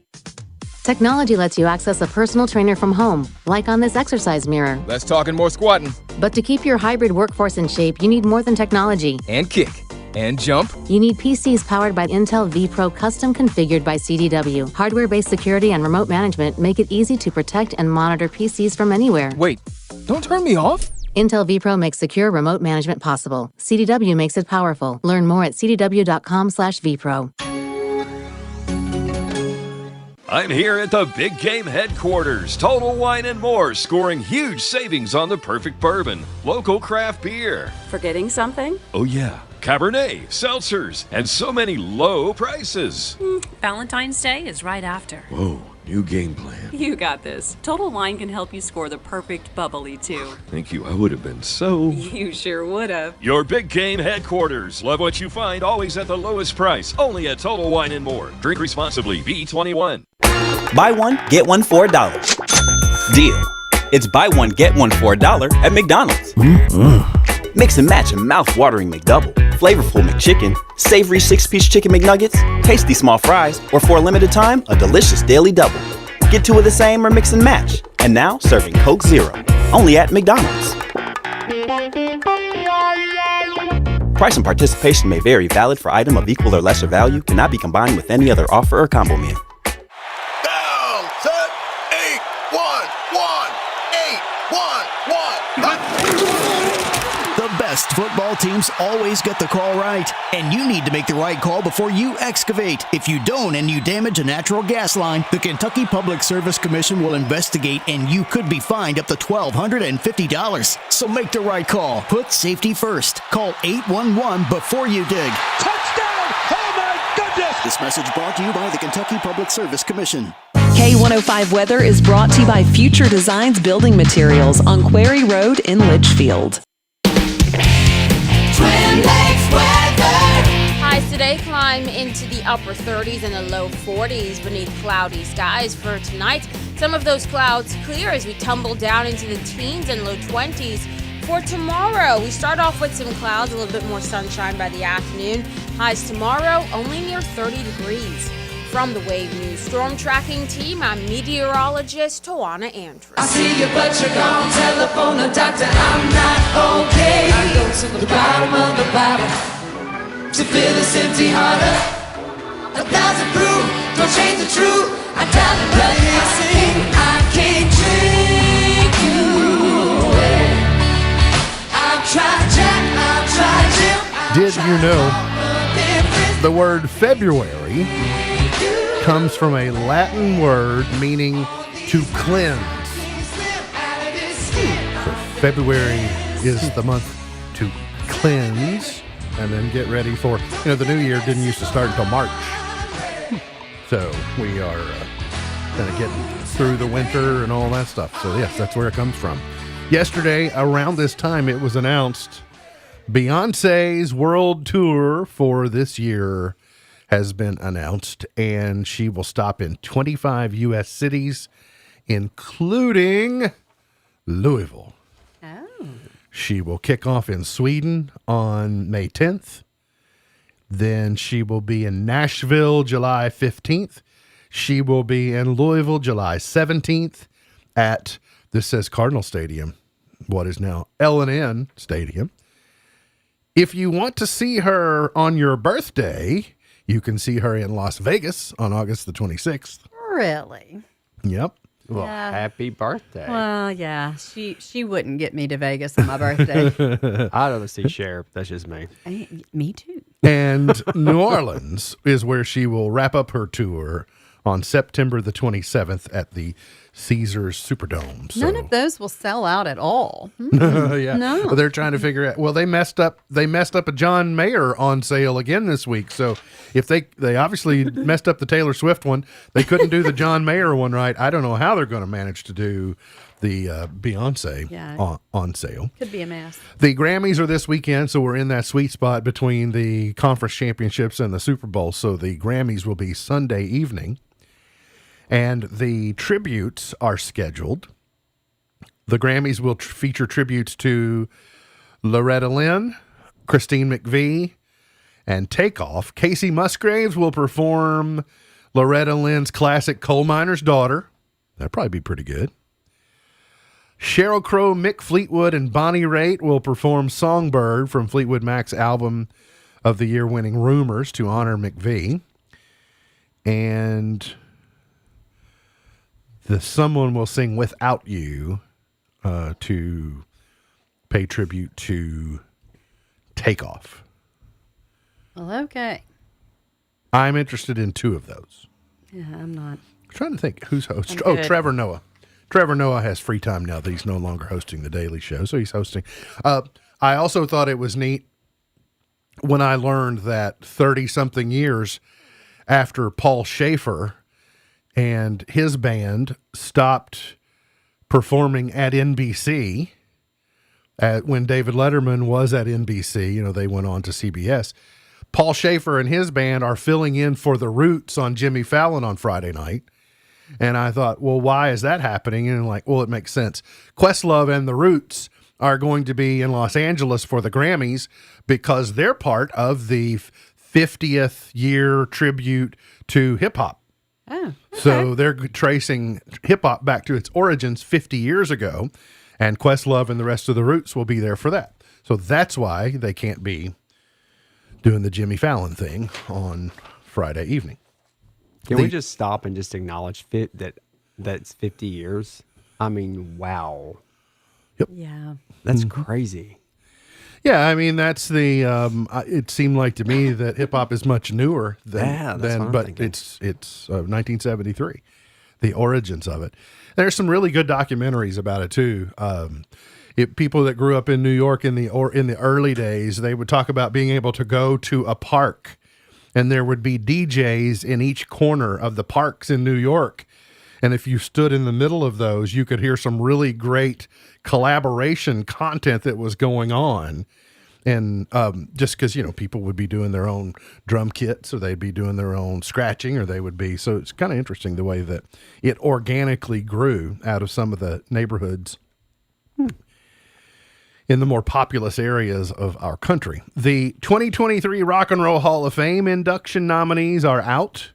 Technology lets you access a personal trainer from home, like on this exercise mirror.
Let's talk more squatting.
But to keep your hybrid workforce in shape, you need more than technology.
And kick. And jump.
You need PCs powered by Intel vPro, custom configured by CDW. Hardware-based security and remote management make it easy to protect and monitor PCs from anywhere.
Wait, don't turn me off.
Intel vPro makes secure remote management possible. CDW makes it powerful. Learn more at cdw.com/vpro.
I'm here at the Big Game headquarters, Total Wine & More, scoring huge savings on the perfect bourbon, local craft beer.
Forgetting something?
Oh yeah, Cabernet, seltzers, and so many low prices.
Valentine's Day is right after.
Whoa, new game plan.
You got this. Total Wine can help you score the perfect bubbly, too.
Thank you, I would have been so...
You sure would have.
Your Big Game headquarters. Love what you find, always at the lowest price. Only at Total Wine & More. Drink responsibly, B21.
Buy one, get one for $1. Deal. It's buy one, get one for $1 at McDonald's. Mix and match a mouth-watering McDouble, flavorful McChicken, savory 6-piece chicken McNuggets, tasty small fries, or for a limited time, a delicious daily double. Get two of the same or mix and match. And now, serving Coke Zero. Only at McDonald's. Price and participation may vary. Valid for item of equal or lesser value. Cannot be combined with any other offer or combo meal.
Down, set, 8, 1, 1, 8, 1, 1.
The best football teams always get the call right, and you need to make the right call before you excavate. If you don't and you damage a natural gas line, the Kentucky Public Service Commission will investigate, and you could be fined up to $1,250. So make the right call. Put safety first. Call 811 before you dig.
Touchdown! Oh my goodness!
This message brought to you by the Kentucky Public Service Commission.
K105 Weather is brought to you by Future Designs Building Materials on Quarry Road in Litchfield.
Highs today climb into the upper 30s and the low 40s beneath cloudy skies for tonight. Some of those clouds clear as we tumble down into the teens and low 20s. For tomorrow, we start off with some clouds, a little bit more sunshine by the afternoon. Highs tomorrow only near 30 degrees. From the Wave News Storm Tracking Team, I'm meteorologist Tawana Andrews.
I see you, but you're gone. Telephone a doctor, I'm not okay. I go to the bottom of the bottle to fill this empty harder. 1,000 proof, don't change the truth. I doubt it, but I can't drink you away. I've tried Jack, I've tried Jim.
Did you know the word February comes from a Latin word meaning to cleanse? So February is the month to cleanse and then get ready for, the new year didn't used to start until March. So we are kind of getting through the winter and all that stuff. So yes, that's where it comes from. Yesterday, around this time, it was announced Beyonce's world tour for this year has been announced, and she will stop in 25 U.S. cities, including Louisville.
Oh.
She will kick off in Sweden on May 10th. Then she will be in Nashville July 15th. She will be in Louisville July 17th at, this says Cardinal Stadium, what is now L&N Stadium. If you want to see her on your birthday, you can see her in Las Vegas on August the 26th.
Really?
Yep.
Well,
Yeah.
happy birthday.
Well, yeah. She wouldn't get me to Vegas on my birthday.
I'd rather see Cher. That's just me.
Me too.
And New Orleans is where she will wrap up her tour on September the 27th at the Caesars Superdome. So.
None of those will sell out at all.
Yeah.
No.
Well, they're trying to figure out. Well, they messed up a John Mayer on sale again this week. So if they obviously messed up the Taylor Swift one, they couldn't do the John Mayer one right. I don't know how they're going to manage to do the Beyonce on sale.
Could be a mess.
The Grammys are this weekend, so we're in that sweet spot between the conference championships and the Super Bowl. So the Grammys will be Sunday evening. And the tributes are scheduled. The Grammys will feature tributes to Loretta Lynn, Christine McVie, and Takeoff. Casey Musgraves will perform Loretta Lynn's classic Coal Miner's Daughter. That'd probably be pretty good. Sheryl Crow, Mick Fleetwood, and Bonnie Raitt will perform Songbird from Fleetwood Mac's album of the year winning Rumors to honor McVie. And someone will sing Without You to pay tribute to Takeoff.
Well, okay.
I'm interested in two of those.
Yeah, I'm not.
I'm trying to think who's hosting.
I'm
Oh,
good.
Trevor Noah. Trevor Noah has free time now that he's no longer hosting The Daily Show, so he's hosting. I also thought it was neat when I learned that 30-something years after Paul Schaefer and his band stopped performing at NBC, when David Letterman was at NBC, they went on to CBS. Paul Schaefer and his band are filling in for The Roots on Jimmy Fallon on Friday night. And I thought, well, why is that happening? And it makes sense. Questlove and The Roots are going to be in Los Angeles for the Grammys because they're part of the 50th year tribute to hip hop.
Oh, okay.
So they're tracing hip hop back to its origins 50 years ago, and Questlove and the rest of the Roots will be there for that. So that's why they can't be doing the Jimmy Fallon thing on Friday evening.
Can we just stop and just acknowledge that's 50 years? I mean, wow.
Yep.
Yeah.
That's crazy.
Yeah, I mean that's the. It seemed like to me that hip hop is much newer than but it's 1973, the origins of it. There's some really good documentaries about it too. People that grew up in New York in the early days, they would talk about being able to go to a park, and there would be DJs in each corner of the parks in New York. And if you stood in the middle of those, you could hear some really great collaboration content that was going on. And just because, people would be doing their own drum kits, or they'd be doing their own scratching, or they would be. So it's kind of interesting the way that it organically grew out of some of the neighborhoods in the more populous areas of our country. The 2023 Rock and Roll Hall of Fame induction nominees are out.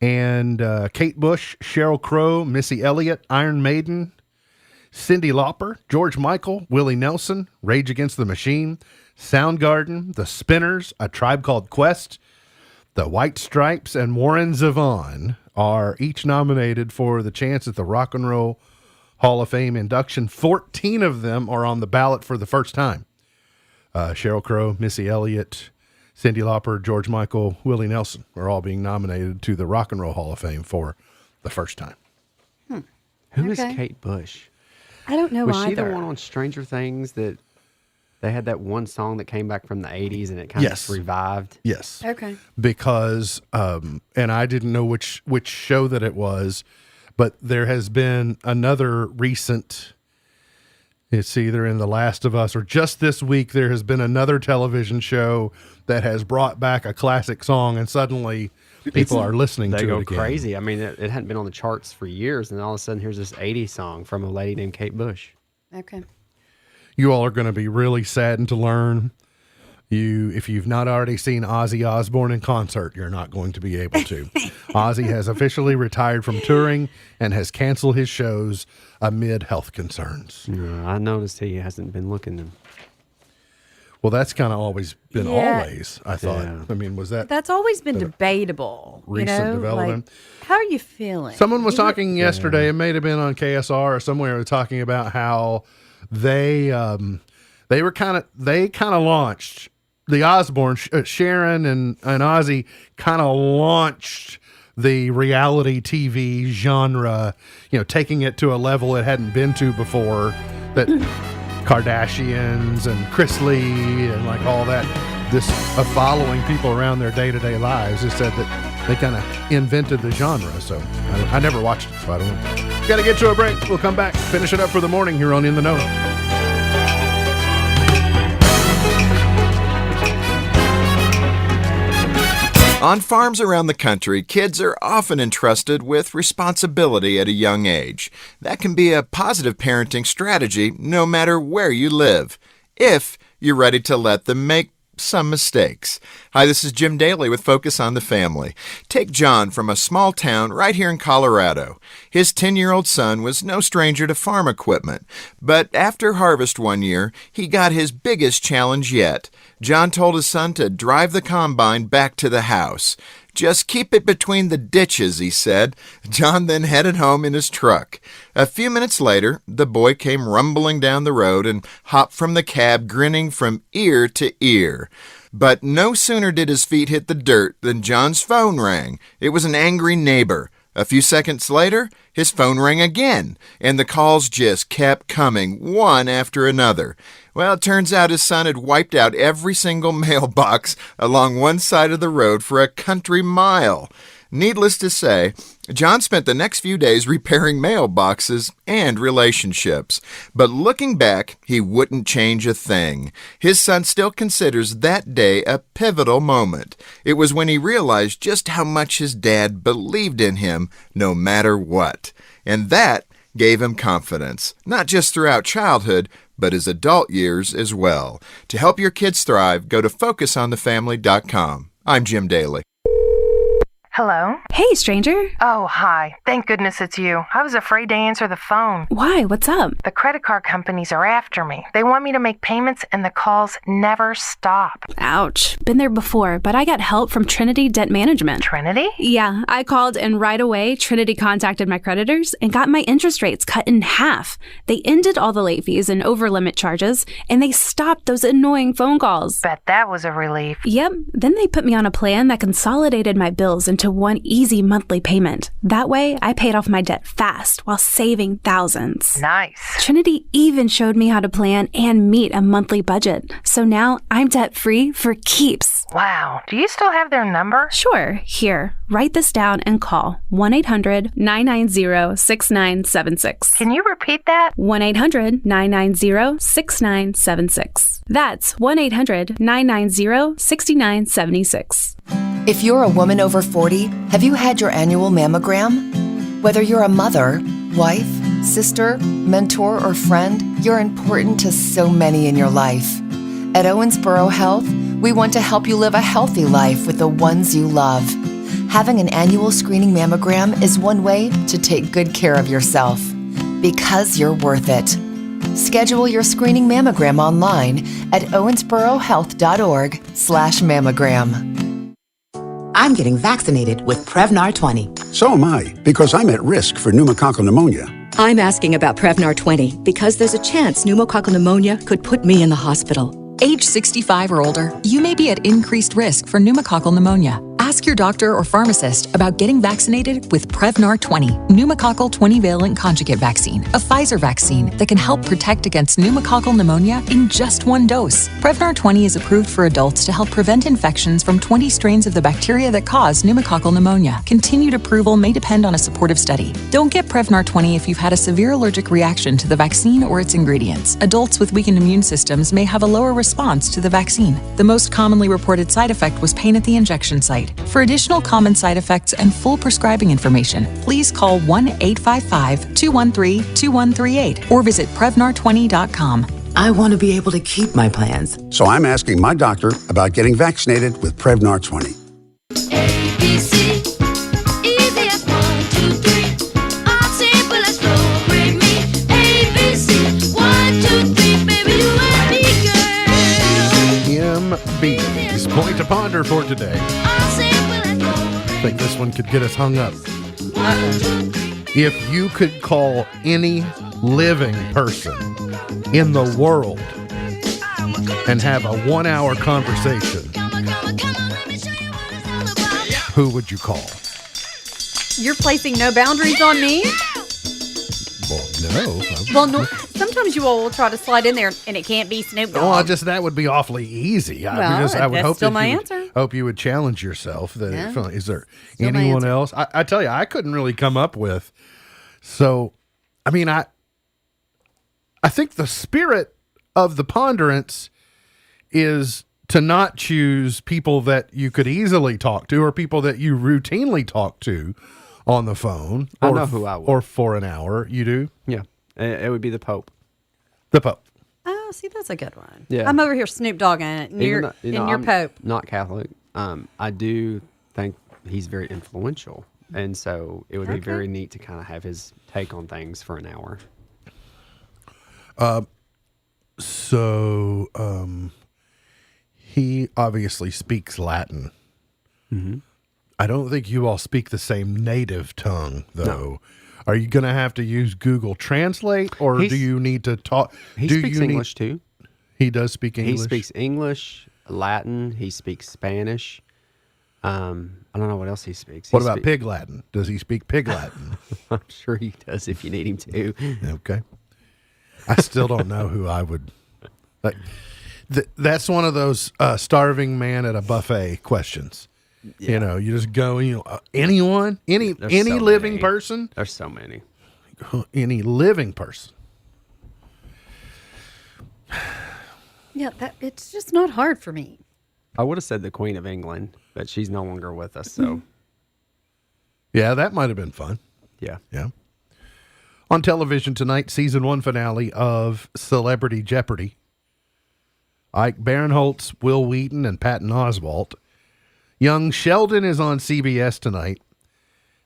And Kate Bush, Sheryl Crow, Missy Elliott, Iron Maiden, Cyndi Lauper, George Michael, Willie Nelson, Rage Against the Machine, Soundgarden, The Spinners, A Tribe Called Quest, The White Stripes, and Warren Zevon are each nominated for the chance at the Rock and Roll Hall of Fame induction. 14 of them are on the ballot for the first time. Sheryl Crow, Missy Elliott, Cyndi Lauper, George Michael, Willie Nelson are all being nominated to the Rock and Roll Hall of Fame for the first time.
Who is Kate Bush?
I don't know
Was
either.
she the one on Stranger Things that they had that one song that came back from the 80s and it kind of revived?
Yes.
Okay.
Because, and I didn't know which show that it was, but there has been another recent, it's either in The Last of Us or just this week, there has been another television show that has brought back a classic song, and suddenly people are listening to it again.
They go crazy. I mean, it hadn't been on the charts for years, and all of a sudden here's this 80s song from a lady named Kate Bush.
Okay.
You all are going to be really saddened to learn. If you've not already seen Ozzy Osbourne in concert, you're not going to be able to. Ozzy has officially retired from touring and has canceled his shows amid health concerns.
I noticed he hasn't been looking.
Well, that's kind of always been
Yeah.
always, I thought.
Yeah.
I mean, was that
That's always been debatable.
recent development?
Like, how are you feeling?
Someone was talking yesterday, it may have been on KSR or somewhere, talking about how they kind of launched the Osbourne, Sharon and Ozzy kind of launched the reality TV genre, taking it to a level it hadn't been to before, that Kardashians and Chris Lee and like all that, following people around their day-to-day lives, has said that they kind of invented the genre. So I never watched it, so I don't know. Got to get to a break. We'll come back, finish it up for the morning here on In the Know.
On farms around the country, kids are often entrusted with responsibility at a young age. That can be a positive parenting strategy no matter where you live, if you're ready to let them make some mistakes. Hi, this is Jim Daly with Focus on the Family. Take John from a small town right here in Colorado. His 10-year-old son was no stranger to farm equipment, but after harvest one year, he got his biggest challenge yet. John told his son to drive the combine back to the house. Just keep it between the ditches, he said. John then headed home in his truck. A few minutes later, the boy came rumbling down the road and hopped from the cab, grinning from ear to ear. But no sooner did his feet hit the dirt than John's phone rang. It was an angry neighbor. A few seconds later, his phone rang again, and the calls just kept coming, one after another. Well, it turns out his son had wiped out every single mailbox along one side of the road for a country mile. Needless to say, John spent the next few days repairing mailboxes and relationships. But looking back, he wouldn't change a thing. His son still considers that day a pivotal moment. It was when he realized just how much his dad believed in him, no matter what. And that gave him confidence, not just throughout childhood, but his adult years as well. To help your kids thrive, go to FocusOnTheFamily.com. I'm Jim Daly.
Hello?
Hey, stranger.
Oh, hi. Thank goodness it's you. I was afraid to answer the phone.
Why? What's up?
The credit card companies are after me. They want me to make payments and the calls never stop.
Ouch. Been there before, but I got help from Trinity Debt Management.
Trinity?
Yeah, I called and right away Trinity contacted my creditors and got my interest rates cut in half. They ended all the late fees and over-limit charges, and they stopped those annoying phone calls.
Bet that was a relief.
Yep. Then they put me on a plan that consolidated my bills into one easy monthly payment. That way, I paid off my debt fast while saving thousands.
Nice.
Trinity even showed me how to plan and meet a monthly budget. So now I'm debt-free for keeps.
Wow. Do you still have their number?
Sure. Here, write this down and call 1-800-990-6976.
Can you repeat that?
1-800-990-6976. That's 1-800-990-6976.
If you're a woman over 40, have you had your annual mammogram? Whether you're a mother, wife, sister, mentor, or friend, you're important to so many in your life. At Owensboro Health, we want to help you live a healthy life with the ones you love. Having an annual screening mammogram is one way to take good care of yourself, because you're worth it. Schedule your screening mammogram online at owensborohealth.org/mammogram.
I'm getting vaccinated with Prevnar 20.
So am I, because I'm at risk for pneumococcal pneumonia.
I'm asking about Prevnar 20 because there's a chance pneumococcal pneumonia could put me in the hospital.
Age 65 or older, you may be at increased risk for pneumococcal pneumonia.
Ask your doctor or pharmacist about getting vaccinated with Prevnar 20, pneumococcal 20-valent conjugate vaccine, a Pfizer vaccine that can help protect against pneumococcal pneumonia in just one dose. Prevnar 20 is approved for adults to help prevent infections from 20 strains of the bacteria that cause pneumococcal pneumonia. Continued approval may depend on a supportive study. Don't get Prevnar 20 if you've had a severe allergic reaction to the vaccine or its ingredients. Adults with weakened immune systems may have a lower response to the vaccine. The most commonly reported side effect was pain at the injection site. For additional common side effects and full prescribing information, please call 1-855-213-2138 or visit Prevnar20.com.
I want to be able to keep my plans.
So I'm asking my doctor about getting vaccinated with Prevnar 20.
ABC, easy as 1, 2, 3. All simple as flow, bring me ABC, 1, 2, 3, baby, you and me, girl.
MB's Point to Ponder for today.
All simple as flow.
I think this one could get us hung up. If you could call any living person in the world and have a 1-hour conversation, who would you call?
You're placing no boundaries on me?
Well, no.
Well, no, sometimes you all will try to slide in there and it can't be Snoop Dogg.
Well, that would be awfully easy.
Well,
I would
that's
hope
still
that
my
you
answer.
hope you would challenge yourself.
Yeah.
Is there
Still my
anyone
answer.
else? I tell you, I couldn't really come up with. So, I mean, I think the spirit of the ponderance is to not choose people that you could easily talk to or people that you routinely talk to on the phone.
I know who I would.
Or for an hour. You do?
Yeah. It would be the Pope.
The Pope.
Oh, see, that's a good one.
Yeah.
I'm over here Snoop Dogging it, and
Even
you're,
though,
and you're
I'm
Pope.
not Catholic. I do think he's very influential. And so it would be very neat to kind of have his take on things for an hour.
He obviously speaks Latin.
Mm-hmm.
I don't think you all speak the same native tongue, though. No. Are you going to have to use Google Translate, or do you need to talk?
He speaks English too.
He does speak English.
He speaks English, Latin. He speaks Spanish. I don't know what else he speaks.
What about Pig Latin? Does he speak Pig Latin?
I'm sure he does if you need him to.
Okay. I still don't know who I would. Like, that's one of those starving man at a buffet questions. Yeah. You know, you just go, anyone, any
so
living
many.
person.
There's so many.
Any living person.
Yeah, it's just not hard for me.
I would have said the Queen of England, but she's no longer with us. So,
yeah, that might have been fun.
Yeah.
Yeah. On television tonight, season 1 finale of Celebrity Jeopardy. Ike Barinholtz, Will Wheaton, and Patton Oswalt. Young Sheldon is on CBS tonight.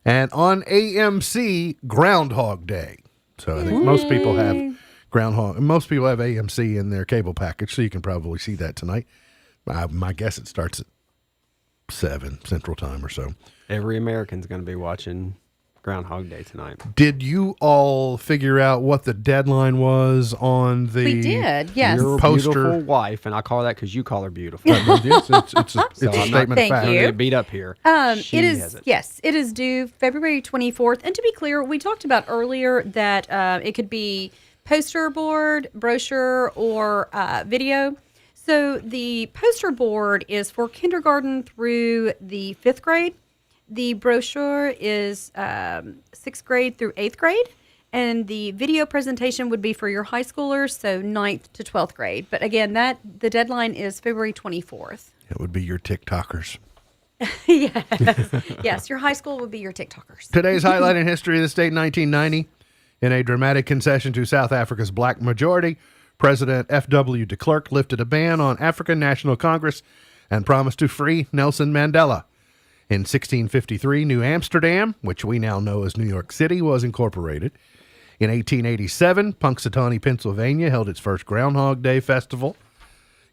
And on AMC, Groundhog Day. So I think most people have AMC in their cable package, so you can probably see that tonight. My guess it starts at 7 Central Time or so.
Every American's going to be watching Groundhog Day tonight.
Did you all figure out what the deadline was on the
We did, yes.
Your
poster?
beautiful wife, and I call her that because you call her beautiful.
Yes, it's a statement of fact.
I'm gonna get beat up here. She
it
has
is
it.
yes, it is due February 24th. And to be clear, we talked about earlier that it could be poster board, brochure, or video. So the poster board is for kindergarten through the 5th grade. The brochure is 6th grade through 8th grade. And the video presentation would be for your high schoolers, so 9th to 12th grade. But again, the deadline is February 24th.
It would be your TikTokers.
Yes, your high school would be your TikTokers.
Today's highlight in history of the state, 1990. In a dramatic concession to South Africa's black majority, President F.W. de Klerk lifted a ban on African National Congress and promised to free Nelson Mandela. In 1653, New Amsterdam, which we now know as New York City, was incorporated. In 1887, Punxsutawney, Pennsylvania, held its first Groundhog Day festival.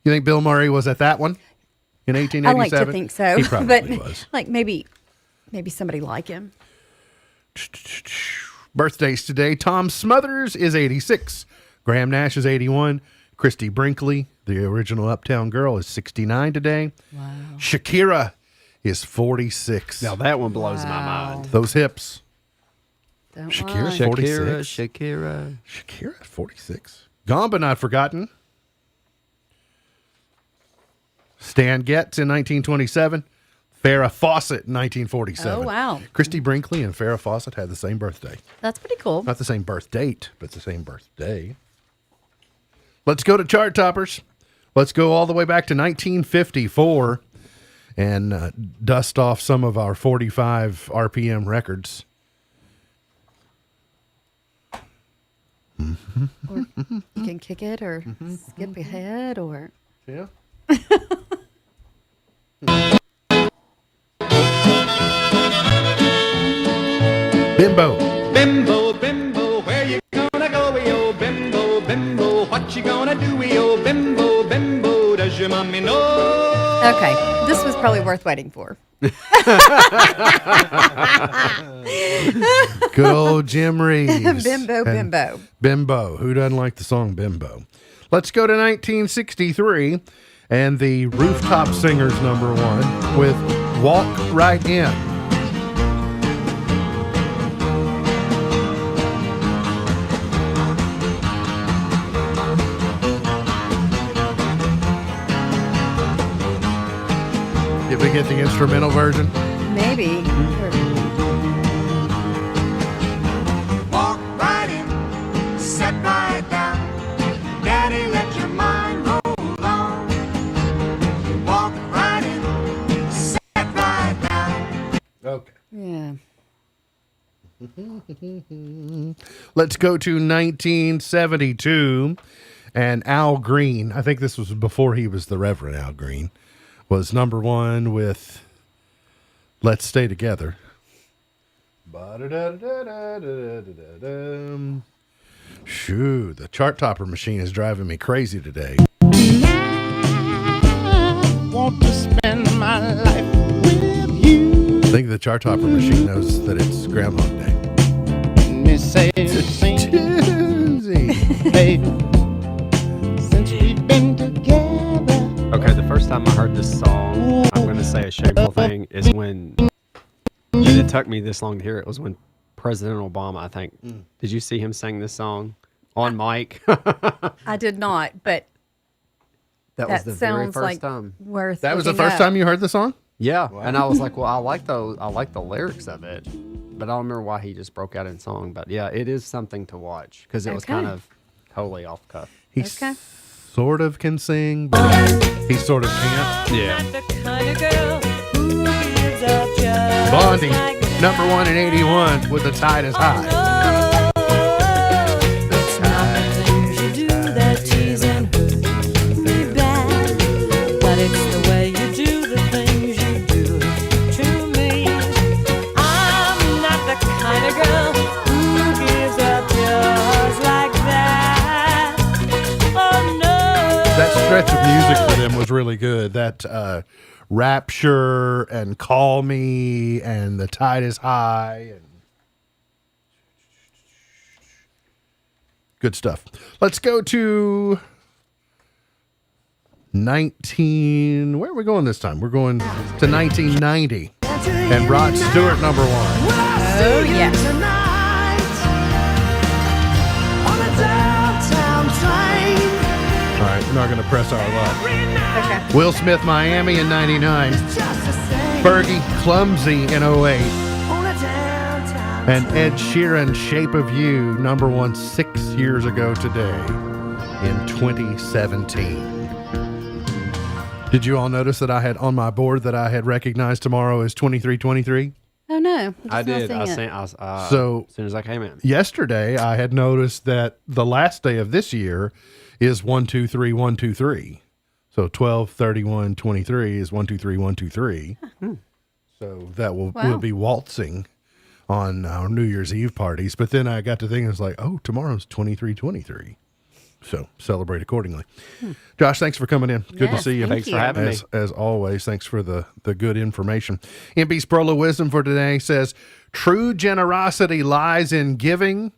You think Bill Murray was at that one in 1887?
I like to think so.
He probably was.
Like maybe somebody like him.
Birthdays today. Tom Smothers is 86. Graham Nash is 81. Christy Brinkley, the original Uptown Girl, is 69 today.
Wow.
Shakira is 46.
Now that one blows my mind.
Those hips.
Don't
Shakira,
lie.
46.
Shakira,
46. Gone but not forgotten. Stan Getz in 1927. Farrah Fawcett in 1947.
Oh, wow.
Christy Brinkley and Farrah Fawcett had the same birthday.
That's pretty cool.
Not the same birth date, but the same birthday. Let's go to chart toppers. Let's go all the way back to 1954 and dust off some of our 45 RPM records.
Or you can kick it or skip ahead or.
Yeah. Bimbo.
Bimbo, bimbo, where you gonna go, yo? Bimbo, bimbo, what you gonna do, yo? Bimbo, bimbo, does your mommy know?
Okay, this was probably worth waiting for.
Good old Jim Reeves.
Bimbo,
And
bimbo.
Bimbo. Who doesn't like the song Bimbo? Let's go to 1963 and the Rooftop Singers #1 with Walk Right In. Did we get the instrumental version?
Maybe.
Walk right in, sit right down. Daddy, let your mind roll on. Walk right in, sit right down.
Okay.
Yeah.
Let's go to 1972 and Al Green. I think this was before he was the Reverend Al Green. Was #1 with Let's Stay Together. Shoo, the chart topper machine is driving me crazy today.
Want to spend my life with you.
I think the chart topper machine knows that it's Groundhog Day.
Me say, sing, baby, since we've been together.
Okay, the first time I heard this song, I'm going to say a shameful thing, is when, and it took me this long to hear it, was when President Obama, I think, did you see him sing this song on mic?
I did not, but
That was the very
sounds
first
like
time.
worth
That was the
looking
first
up.
time you heard the song?
Yeah, and I was like, well, I like the lyrics of it, but I don't remember why he just broke out in song. But yeah, it is something to watch because it was
Okay.
kind of totally off cuff.
He sort of can sing, but he sort of can't.
Yeah.
Blondie, #1 in 81 with The Tide Is High. That stretch of music for them was really good. That Rapture and Call Me and The Tide Is High. And good stuff. Let's go to 19. Where are we going this time? We're going to 1990. And Rod Stewart #1.
Oh, yes.
All right, we're not going to press our luck.
Okay.
Will Smith, Miami in 99. Fergie, Clumsy in 08. And Ed Sheeran, Shape of You, #1 6 years ago today in 2017. Did you all notice that I had on my board that I had recognized tomorrow as 2323?
Oh, no.
I did.
I
So
as soon as I came in.
Yesterday, I had noticed that the last day of this year is 123-123. So 12/31/23 is 123-123. So that will be waltzing on our New Year's Eve parties. But then I got to thinking, it's like, oh, tomorrow's 23-23. So celebrate accordingly. Josh, thanks for coming in. Good to
Yes,
see you.
thank
Thanks for having me.
As always, thanks for the good information. MB's Pearl of Wisdom for today says, true generosity lies in giving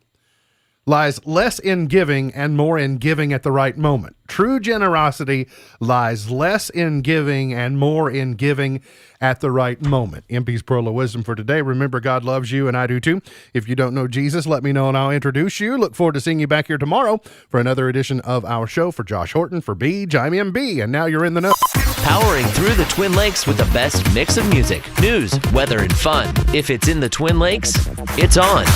lies less in giving and more in giving at the right moment. True generosity lies less in giving and more in giving at the right moment. MP's Pearl of Wisdom for today. Remember, God loves you, and I do too. If you don't know Jesus, let me know and I'll introduce you. Look forward to seeing you back here tomorrow for another edition of our show. For Josh Horton, for Beej, I'm MB, and now you're in the know.
Powering through the Twin Lakes with the best mix of music, news, weather, and fun. If it's in the Twin Lakes, it's on.